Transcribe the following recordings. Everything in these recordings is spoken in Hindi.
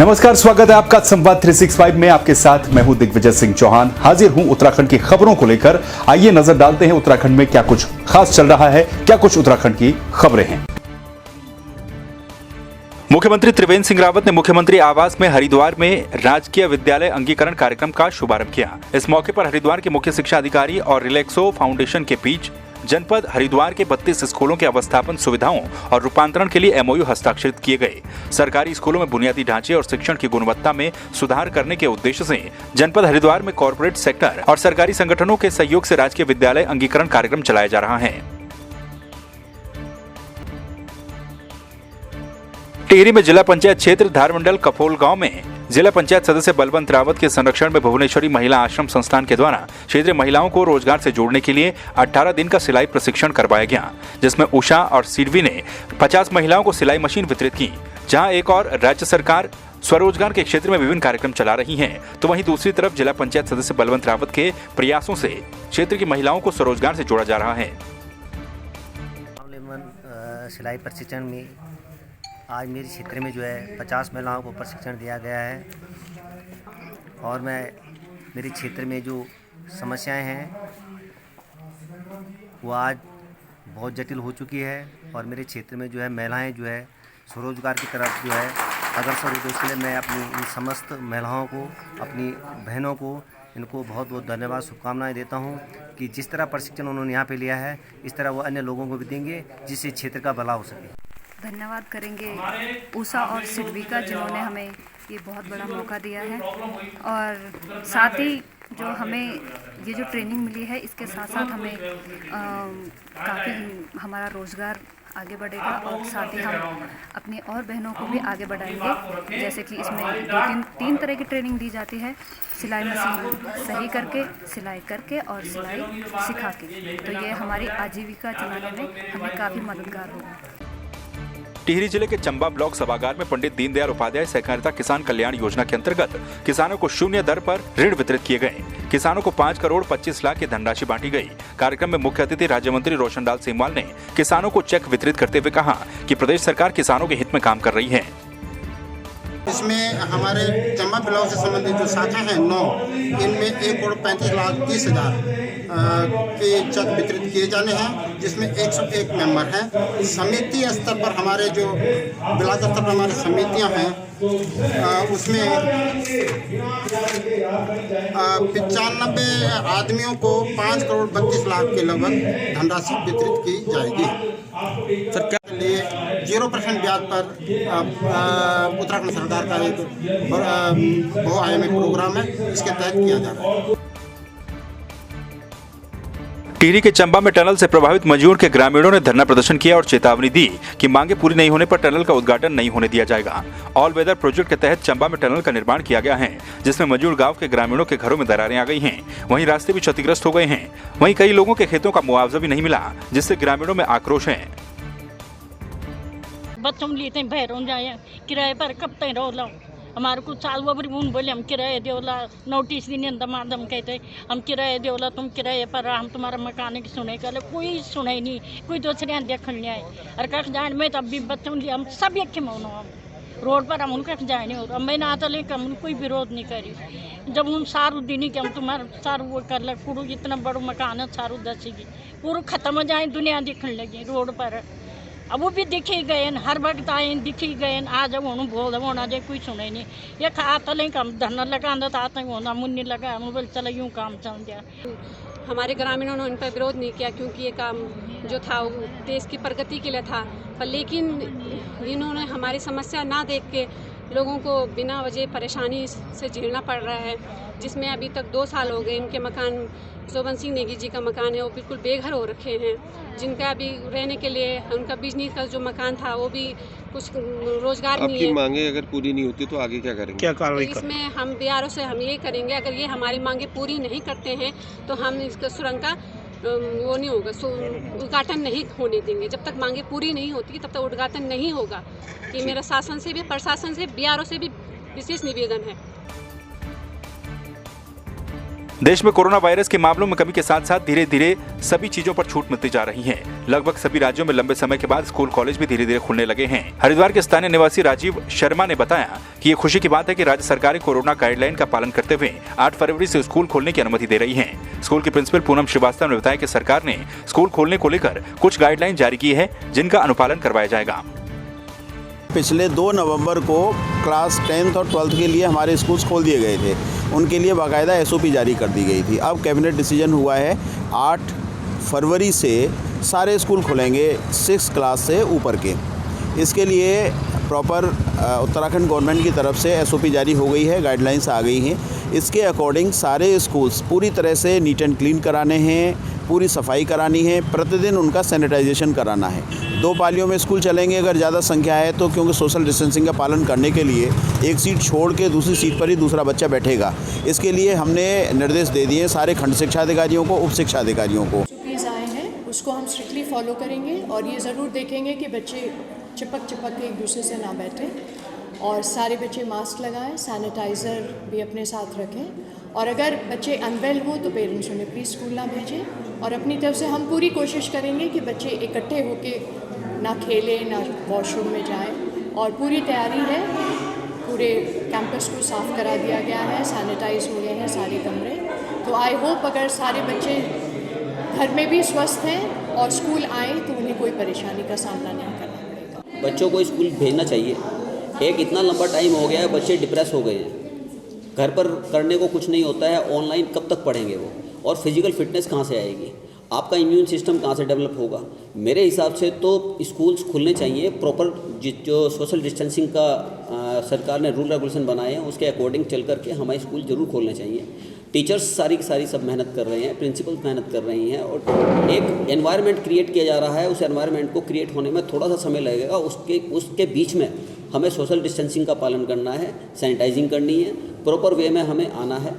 नमस्कार, स्वागत है आपका संवाद 365 में। आपके साथ मैं हूं दिग्विजय सिंह चौहान। हाजिर हूं उत्तराखंड की खबरों को लेकर। आइए नजर डालते हैं उत्तराखंड में क्या कुछ खास चल रहा है, क्या कुछ उत्तराखंड की खबरें हैं। मुख्यमंत्री त्रिवेंद्र सिंह रावत ने मुख्यमंत्री आवास में हरिद्वार में राजकीय विद्यालय अंगीकरण कार्यक्रम का शुभारंभ किया। इस मौके पर हरिद्वार के मुख्य शिक्षा अधिकारी और रिलैक्सो फाउंडेशन के बीच जनपद हरिद्वार के 32 स्कूलों के अवस्थापन सुविधाओं और रूपांतरण के लिए एमओयू हस्ताक्षरित किए गए। सरकारी स्कूलों में बुनियादी ढांचे और शिक्षण की गुणवत्ता में सुधार करने के उद्देश्य से जनपद हरिद्वार में कॉर्पोरेट सेक्टर और सरकारी संगठनों के सहयोग से राजकीय विद्यालय अंगीकरण कार्यक्रम चलाया जा रहा है। टिहरी में जिला पंचायत क्षेत्र धारमंडल कफोल गांव में जिला पंचायत सदस्य बलवंत रावत के संरक्षण में भुवनेश्वरी महिला आश्रम संस्थान के द्वारा क्षेत्रीय महिलाओं को रोजगार से जोड़ने के लिए 18 दिन का सिलाई प्रशिक्षण करवाया गया, जिसमें उषा और सिरवी ने 50 महिलाओं को सिलाई मशीन वितरित की। जहां एक और राज्य सरकार स्वरोजगार के क्षेत्र में विभिन्न कार्यक्रम चला रही है, तो वहीं दूसरी तरफ जिला पंचायत सदस्य बलवंत रावत के प्रयासों से क्षेत्र की महिलाओं को स्वरोजगार से जोड़ा जा रहा है। सिलाई प्रशिक्षण में आज मेरे क्षेत्र में जो है 50 महिलाओं को प्रशिक्षण दिया गया है और मेरे क्षेत्र में जो समस्याएं हैं वो आज बहुत जटिल हो चुकी है और मेरे क्षेत्र में जो है महिलाएं जो है स्वरोजगार की तरफ जो है अग्रसर हो। तो इसलिए मैं अपनी इन समस्त महिलाओं को, अपनी बहनों को, इनको बहुत बहुत धन्यवाद, शुभकामनाएं देता हूं कि जिस तरह प्रशिक्षण उन्होंने यहाँ पे लिया है इस तरह वो अन्य लोगों को भी देंगे जिससे क्षेत्र का भला हो सके। धन्यवाद करेंगे उषा और सिरवी का, जिन्होंने हमें ये बहुत बड़ा मौका दिया है और साथ ही जो हमें ये जो ट्रेनिंग मिली है इसके साथ साथ हमें काफ़ी हमारा रोज़गार आगे बढ़ेगा और साथ ही हम अपनी और बहनों को भी आगे बढ़ाएंगे। जैसे कि इसमें तीन तरह की ट्रेनिंग दी जाती है, सिलाई मशीन सही करके, सिलाई करके और सिलाई सिखा के। तो ये हमारी आजीविका चलाने में हमें काफ़ी मददगार होगा। टिहरी जिले के चंबा ब्लॉक सभागार में पंडित दीनदयाल उपाध्याय सहकारिता किसान कल्याण योजना के अंतर्गत किसानों को शून्य दर पर ऋण वितरित किए गए। किसानों को 5 करोड़ 25 लाख की धनराशि बांटी गई। कार्यक्रम में मुख्य अतिथि राज्य मंत्री रोशनलाल सीमवाल ने किसानों को चेक वितरित करते हुए कहा कि प्रदेश सरकार किसानों के हित में काम कर रही है। इसमें हमारे चंबा ब्लॉक से संबंधित जो शाखा है 9, इनमें 1 करोड़ 35 लाख 30 हजार के चेक वितरित किए जाने हैं, जिसमें 101 मेंबर हैं। समिति स्तर पर हमारे जो ब्लॉक स्तर पर हमारी समितियां हैं उसमें 95 आदमियों को 5 करोड़ 32 लाख के लगभग धनराशि वितरित की जाएगी। सरकार के लिए 0% ब्याज पर उत्तराखंड सरकार का एक बहुआयामी प्रोग्राम है, इसके तहत किया जा रहा है। टिहरी के चंबा में टनल से प्रभावित मजदूर के ग्रामीणों ने धरना प्रदर्शन किया और चेतावनी दी कि मांगे पूरी नहीं होने पर टनल का उद्घाटन नहीं होने दिया जाएगा। ऑल वेदर प्रोजेक्ट के तहत चंबा में टनल का निर्माण किया गया है, जिसमें मजदूर गांव के ग्रामीणों के घरों में दरारें आ गई हैं। वहीं रास्ते भी क्षतिग्रस्त हो गए हैं। वहीं कई लोगों के खेतों का मुआवजा भी नहीं मिला, जिससे ग्रामीणों में आक्रोश है। बच्चों लिए भैरों जाए किराए पर कब तक रो हमारे को साल वबरी उन बोले हम किराए देवला नोटिस दिन दमादम कहते हम किराए देवला, तुम किराए पर, हम तुम्हारा मकान की सुनाई कर, कोई सुनाई नहीं, कोई दूसरे देख नहीं आए। और कख जान में तब भी बच्चों लिए हम सब एक मौनो हम रोड पर हम उनका जाए नहीं हो। मैं ना तो लेकर हम कोई विरोध नहीं करी। जब उन सारू दिन के हम तुम्हारा सारू वो कर लग पूरा इतना बड़ा मकान है, सारू दसेगी पूरा खत्म हो जाए, दुनिया दिखने लगी रोड पर। अब वो भी दिखी गए, हर वक्त आए दिखी गए, आ जाओ उन्होंने बोल होना जाए, कोई सुने नहीं। ये खाता लें कम धरना लगा आता होना मुन्नी लगा, बोल चलो यूँ काम चल गया। हमारे ग्रामीणों ने उन पर विरोध नहीं किया क्योंकि ये काम जो था वो देश की प्रगति के लिए था, पर लेकिन इन्होंने हमारी समस्या ना देख के लोगों को बिना वजह परेशानी से झेलना पड़ रहा है, जिसमें अभी तक 2 साल हो गए। इनके मकान शोभन सिंह नेगी जी का मकान है वो बिल्कुल बेघर हो रखे हैं, जिनका अभी रहने के लिए उनका बिजली का जो मकान था वो भी कुछ रोजगार नहीं है। आपकी मांगे अगर पूरी नहीं होती तो आगे क्या करेंगे, क्या कार्रवाई करेंगे? इसमें हम बीआरओ से हम ये करेंगे, अगर ये हमारी मांगे पूरी नहीं करते हैं तो हम इसका सुरंग का वो नहीं होगा, उद्घाटन नहीं होने देंगे। जब तक मांगे पूरी नहीं होती तब तक उद्घाटन नहीं होगा। कि मेरा शासन से भी, प्रशासन से, बीआरओ से भी विशेष निवेदन है। देश में कोरोना वायरस के मामलों में कमी के साथ साथ धीरे धीरे सभी चीजों पर छूट मिलती जा रही है। लगभग सभी राज्यों में लंबे समय के बाद स्कूल कॉलेज भी धीरे धीरे खुलने लगे हैं। हरिद्वार के स्थानीय निवासी राजीव शर्मा ने बताया कि ये खुशी की बात है कि राज्य सरकार कोरोना गाइडलाइन का पालन करते हुए 8 फरवरी से स्कूल खोलने की अनुमति दे रही है। स्कूल की प्रिंसिपल पूनम श्रीवास्तव ने बताया कि सरकार ने स्कूल खोलने को लेकर कुछ गाइडलाइन जारी की है, जिनका अनुपालन करवाया जाएगा। पिछले 2 नवंबर को क्लास 10th और 12th के लिए हमारे स्कूल्स खोल दिए गए थे। उनके लिए बाकायदा SOP जारी कर दी गई थी। अब कैबिनेट डिसीजन हुआ है 8 फरवरी से सारे स्कूल खुलेंगे 6 क्लास से ऊपर के। इसके लिए प्रॉपर उत्तराखंड गवर्नमेंट की तरफ से SOP जारी हो गई है, गाइडलाइंस आ गई हैं। इसके अकॉर्डिंग सारे स्कूल्स पूरी तरह से नीट एंड क्लीन कराने हैं, पूरी सफाई करानी है, प्रतिदिन उनका सैनिटाइजेशन कराना है। 2 पालियों में स्कूल चलेंगे अगर ज़्यादा संख्या है तो, क्योंकि सोशल डिस्टेंसिंग का पालन करने के लिए एक सीट छोड़ के दूसरी सीट पर ही दूसरा बच्चा बैठेगा। इसके लिए हमने निर्देश दे दिए सारे खंड शिक्षा अधिकारियों को, उप शिक्षा अधिकारियों को। आए हैं उसको हम स्ट्रिक्टली फॉलो करेंगे और ये ज़रूर देखेंगे कि बच्चे चिपक के एक दूसरे से ना बैठें और सारे बच्चे मास्क लगाएं, सैनिटाइज़र भी अपने साथ रखें और अगर बच्चे अनवेल हो तो पेरेंट्स उन्हें प्लीज़ स्कूल ना भेजें। और अपनी तरफ से हम पूरी कोशिश करेंगे कि बच्चे इकट्ठे होके ना खेलें, ना वॉशरूम में जाएं और पूरी तैयारी है। पूरे कैंपस को साफ़ करा दिया गया है, सैनिटाइज हो गए हैं सारे कमरे। तो आई होप अगर सारे बच्चे घर में भी स्वस्थ हैं और स्कूल आए तो उन्हें कोई परेशानी का सामना नहीं करना पड़ेगा। बच्चों को स्कूल भेजना चाहिए। एक इतना लंबा टाइम हो गया है, बच्चे डिप्रेस हो गए हैं, घर पर करने को कुछ नहीं होता है, ऑनलाइन कब तक पढ़ेंगे वो, और फिजिकल फिटनेस कहाँ से आएगी, आपका इम्यून सिस्टम कहाँ से डेवलप होगा। मेरे हिसाब से तो स्कूल्स खुलने चाहिए प्रॉपर, जो सोशल डिस्टेंसिंग का सरकार ने रूल रेगुलेशन बनाए हैं उसके अकॉर्डिंग चल करके हमारे स्कूल ज़रूर खोलने चाहिए। टीचर्स सारी की सारी सब मेहनत कर रहे हैं, प्रिंसिपल मेहनत कर रही हैं और एक एनवायरनमेंट क्रिएट किया जा रहा है। उस एनवायरनमेंट को क्रिएट होने में थोड़ा सा समय लगेगा। उसके बीच में हमें सोशल डिस्टेंसिंग का पालन करना है, सैनिटाइजिंग करनी है, प्रॉपर वे में हमें आना है।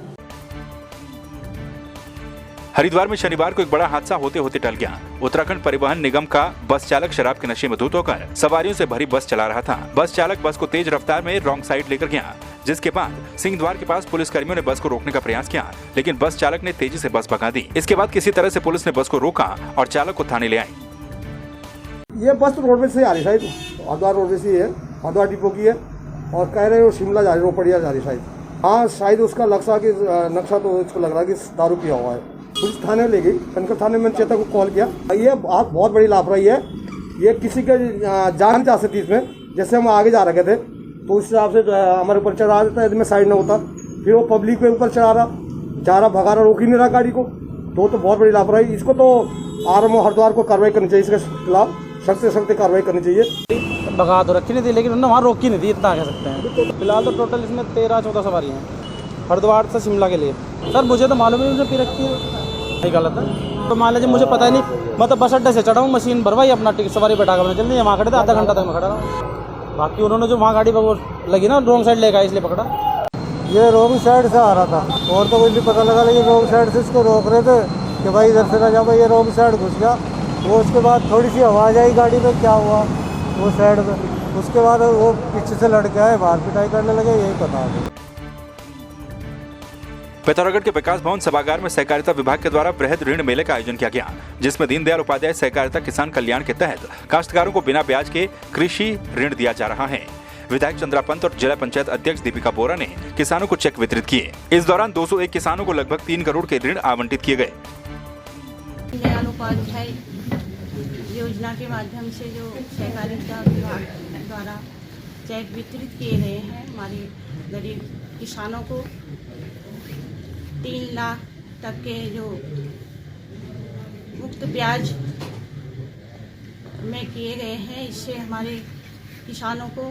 हरिद्वार में शनिवार को एक बड़ा हादसा होते होते टल गया। उत्तराखंड परिवहन निगम का बस चालक शराब के नशे में धुत होकर सवारियों से भरी बस चला रहा था। बस चालक बस को तेज रफ्तार में रॉन्ग साइड लेकर गया, जिसके बाद सिंहद्वार के पास पुलिस कर्मियों ने बस को रोकने का प्रयास किया, लेकिन बस चालक ने तेजी से बस भगा दी। इसके बाद किसी तरह से पुलिस ने बस को रोका और चालक को थाने ले आई। ये बस रोडवेज से आ रही शायद, हरिद्वार रोडवेज से है, हरिद्वार डिपो की है और कह रहे हो शिमला जा रही, रोपड़िया जा रही शायद। हाँ शायद उसका नक्शा तो इसको लग रहा है कि दारू पिया हुआ है। पुलिस थाने ले गई, शंकर थाने में चेता को कॉल किया। ये बहुत बड़ी लापरवाही है, ये किसी के जान जा सकती इसमें। जैसे हम आगे जा रहे थे तो उस हिसाब से जो है हमारे ऊपर चढ़ा देता है, यदि मैं साइड ना होता फिर वो पब्लिक के ऊपर चढ़ा रहा, जा रहा, भगा रहा, रोक ही नहीं रहा गाड़ी को। तो बहुत बड़ी लापरवाही। इसको तो RMO हरिद्वार को कार्रवाई करनी चाहिए, इसके खिलाफ सख्त से सख्त कार्रवाई करनी चाहिए। भगा तो रखी नहीं थी लेकिन उन्होंने वहाँ रोकी नहीं थी, इतना कह सकते हैं। फिलहाल तो टोटल इसमें 13-14 सवारी हैं हरिद्वार से शिमला के लिए। सर मुझे तो मालूम ही नहीं पी रखी है, नहीं गलत है तो मान लीजिए मुझे पता ही नहीं। मैं तो बस अड्डे से चढ़ा हूँ, मशीन भरवाई, अपना टिकट सवारी बैठा कर जल्दी वहाँ खड़े थे, आधा घंटा तक मैं खड़ा रहा। बाकी उन्होंने जो वहाँ गाड़ी लगी ना रॉन्ग साइड लेगा इसलिए पकड़ा। ये रॉन्ग साइड से आ रहा था और तो कुछ नहीं पता लगा, लेकिन रॉन्ग साइड से इसको रोक रहे थे कि भाई इधर से ना जाओ। ये रॉन्ग साइड घुस गया। वो उसके बाद थोड़ी सी आवाज़ आई गाड़ी में, क्या हुआ वो साइड में, उसके बाद वो पीछे से लड़के आए, बाहर पिटाई करने लगे, यही पता है। पिथौरागढ़ के विकास भवन सभागार में सहकारिता विभाग के द्वारा वृहद ऋण मेले का आयोजन किया गया, जिसमें दीनदयाल उपाध्याय सहकारिता किसान कल्याण के तहत काश्तकारों को बिना ब्याज के कृषि ऋण दिया जा रहा है। विधायक चंद्रा पंत और जिला पंचायत अध्यक्ष दीपिका बोरा ने किसानों को चेक वितरित किए। इस दौरान 201 किसानों को लगभग 3 करोड़ के ऋण आवंटित किए गए। दीनदयाल उपाध्याय योजना के माध्यम से जो सहकारिता विभाग द्वारा चेक वितरित किए गए हैं, हमारे गरीब किसानों को 3 लाख तक के जो मुक्त ब्याज में किए गए हैं। इससे हमारे किसानों को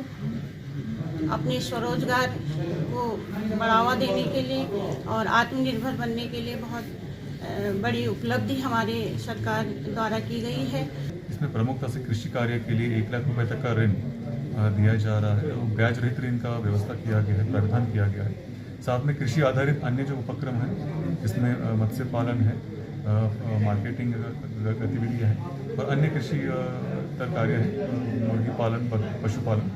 अपने स्वरोजगार को बढ़ावा देने के लिए और आत्मनिर्भर बनने के लिए बहुत बड़ी उपलब्धि हमारे सरकार द्वारा की गई है। इसमें प्रमुखता से कृषि कार्य के लिए 1 लाख रुपए तक का ऋण दिया जा रहा है और ब्याज रहित ऋण का व्यवस्था किया गया है, प्रावधान किया गया है। साथ में कृषि आधारित अन्य जो उपक्रम हैं, इसमें मत्स्य पालन है, मार्केटिंग गतिविधियाँ हैं और अन्य कृषि कार्य है, मुर्गी पालन, पशुपालन,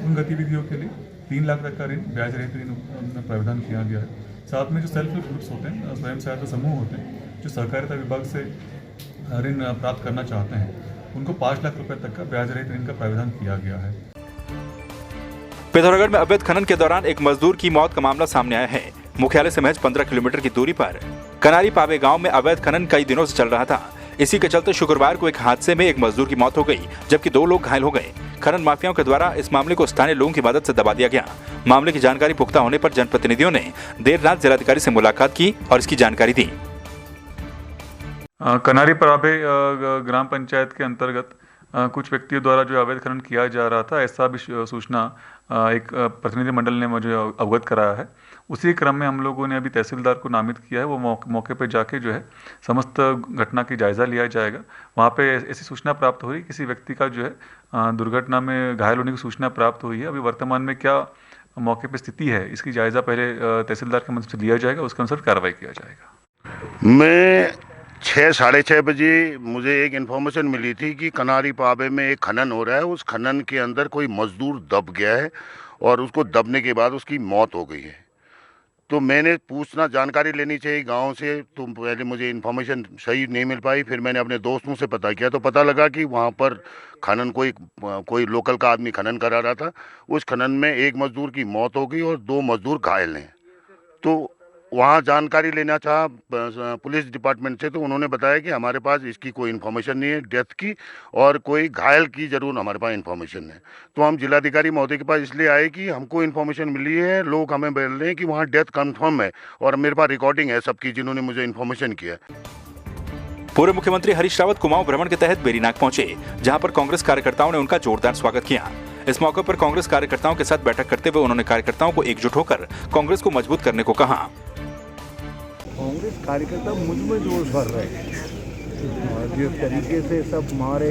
उन गतिविधियों के लिए 3 लाख तक का ऋण ब्याज रहित ऋण में प्रावधान किया गया है। साथ में जो सेल्फ हेल्प ग्रुप्स होते हैं, स्वयं सहायता समूह होते हैं, जो सहकारिता विभाग से ऋण प्राप्त करना चाहते हैं, उनको 5 लाख रुपए तक का ब्याज रहित ऋण का प्रावधान किया गया है। पिथौरागढ़ में अवैध खनन के दौरान एक मजदूर की मौत का मामला सामने आया है। मुख्यालय से महज 15 किलोमीटर की दूरी पर कनारी पावे गांव में अवैध खनन कई दिनों से चल रहा था। इसी के चलते शुक्रवार को एक हादसे में एक मजदूर की मौत हो गई, जबकि 2 लोग घायल हो गए। खनन माफियाओं के द्वारा इस मामले को स्थानीय लोगों की मदद से दबा दिया गया। मामले की जानकारी पुख्ता होने पर जनप्रतिनिधियों ने देर रात जिलाधिकारी से मुलाकात की और इसकी जानकारी दी। कनारी पावे ग्राम पंचायत के अंतर्गत कुछ व्यक्तियों द्वारा जो अवैध खनन किया जा रहा था, ऐसा भी सूचना एक प्रतिनिधि मंडल ने मुझे अवगत कराया है। उसी क्रम में हम लोगों ने अभी तहसीलदार को नामित किया है। वो मौके पे जाके जो है समस्त घटना की जायज़ा लिया जाएगा। वहाँ पे ऐसी सूचना प्राप्त हुई, किसी व्यक्ति का जो है दुर्घटना में घायल होने की सूचना प्राप्त हुई है। अभी वर्तमान में क्या मौके पे स्थिति है, इसकी जायज़ा पहले तहसीलदार के मदद से लिया जाएगा, उसके अनुसार कार्रवाई किया जाएगा। मैं 6 साढ़े 6 बजे मुझे एक इन्फॉर्मेशन मिली थी कि कनारी पावे में एक खनन हो रहा है। उस खनन के अंदर कोई मजदूर दब गया है और उसको दबने के बाद उसकी मौत हो गई है। तो मैंने जानकारी लेनी चाहिए गांव से, तो पहले मुझे इन्फॉर्मेशन सही नहीं मिल पाई। फिर मैंने अपने दोस्तों से पता किया तो पता लगा कि वहां पर खनन कोई लोकल का आदमी खनन करा रहा था। उस खनन में एक मजदूर की मौत हो गई और 2 मजदूर घायल हैं। तो वहाँ जानकारी लेना चाहा पुलिस डिपार्टमेंट से, तो उन्होंने बताया कि हमारे पास इसकी कोई इन्फॉर्मेशन नहीं है डेथ की, और कोई घायल की जरूर हमारे पास इन्फॉर्मेशन है। तो हम जिलाधिकारी महोदय के पास इसलिए आए कि हमको इन्फॉर्मेशन मिली है, लोग हमें बोल रहे हैं कि वहाँ डेथ कंफर्म है, और मेरे पास रिकॉर्डिंग है सबकी जिन्होंने मुझे इन्फॉर्मेशन किया। पूर्व मुख्यमंत्री हरीश रावत कुमाऊं भ्रमण के तहत बेरीनाग पहुंचे, जहां पर कांग्रेस कार्यकर्ताओं ने उनका जोरदार स्वागत किया। इस मौके पर कांग्रेस कार्यकर्ताओं के साथ बैठक करते हुए उन्होंने कार्यकर्ताओं को एकजुट होकर कांग्रेस को मजबूत करने को कहा। कांग्रेस कार्यकर्ता मुझ में जोश भर रहे हैं और जिस तरीके से सब हमारे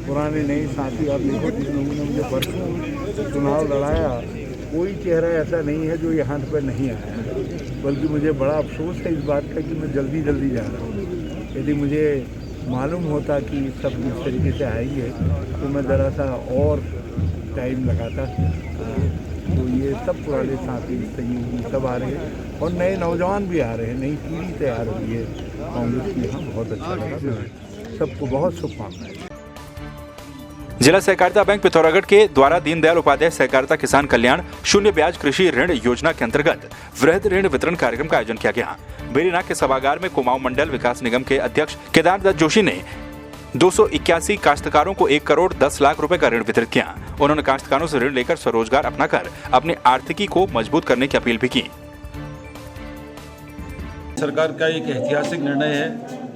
पुराने नए साथी, आप देखो जिन लोगों ने मुझे परसों चुनाव लड़ाया, कोई चेहरा ऐसा नहीं है जो यहाँ पर नहीं आया। बल्कि मुझे बड़ा अफसोस है इस बात का कि मैं जल्दी जा रहा हूँ। यदि मुझे मालूम होता कि सब इस तरीके से आएंगे तो मैं ज़रा सा और टाइम लगाता। तो ये सब पुराने साथी सहयोगी सब आ रहे हैं और नए नौजवान भी आ रहे हैं, नई पीढ़ी तैयार हुई है कांग्रेस की। यहाँ बहुत अच्छा लगा, सबको बहुत शुभकामनाएं। जिला सहकारिता बैंक पिथौरागढ़ के द्वारा दीनदयाल उपाध्याय सहकारिता किसान कल्याण शून्य ब्याज कृषि ऋण योजना के अंतर्गत वृहद ऋण वितरण कार्यक्रम का आयोजन किया गया। बेरीनाग के सभागार में कुमाऊं मंडल विकास निगम के अध्यक्ष केदारदत्त जोशी ने 281 काश्तकारों को 1 करोड़ 10 लाख रुपए का ऋण वितरित किया। उन्होंने काश्तकारों से ऋण लेकर स्वरोजगार अपनाकर अपनी आर्थिकी को मजबूत करने की अपील भी की। सरकार का एक ऐतिहासिक निर्णय है,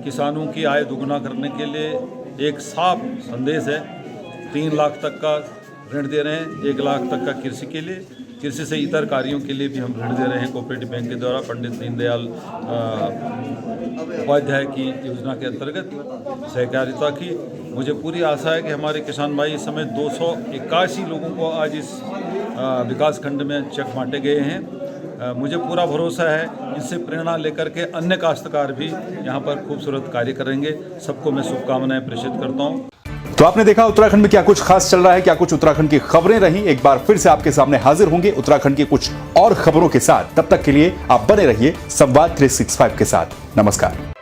किसानों की आय दुगुना करने के लिए एक साफ संदेश है। 3 लाख तक का ऋण दे रहे हैं, 1 लाख तक का कृषि के लिए, कृषि से इतर कार्यों के लिए भी हम ऋण दे रहे हैं कोऑपरेटिव बैंक के द्वारा पंडित दीनदयाल उपाध्याय की योजना के अंतर्गत सहकारिता की। मुझे पूरी आशा है कि हमारे किसान भाई इस समय 281 लोगों को आज इस विकास खंड में चेक बांटे गए हैं। मुझे पूरा भरोसा है इनसे प्रेरणा लेकर के अन्य काश्तकार भी यहाँ पर खूबसूरत कार्य करेंगे। सबको मैं शुभकामनाएं प्रेषित करता हूँ। तो आपने देखा उत्तराखंड में क्या कुछ खास चल रहा है, क्या कुछ उत्तराखंड की खबरें रही। एक बार फिर से आपके सामने हाजिर होंगे उत्तराखंड की कुछ और खबरों के साथ। तब तक के लिए आप बने रहिए संवाद 365 के साथ। नमस्कार।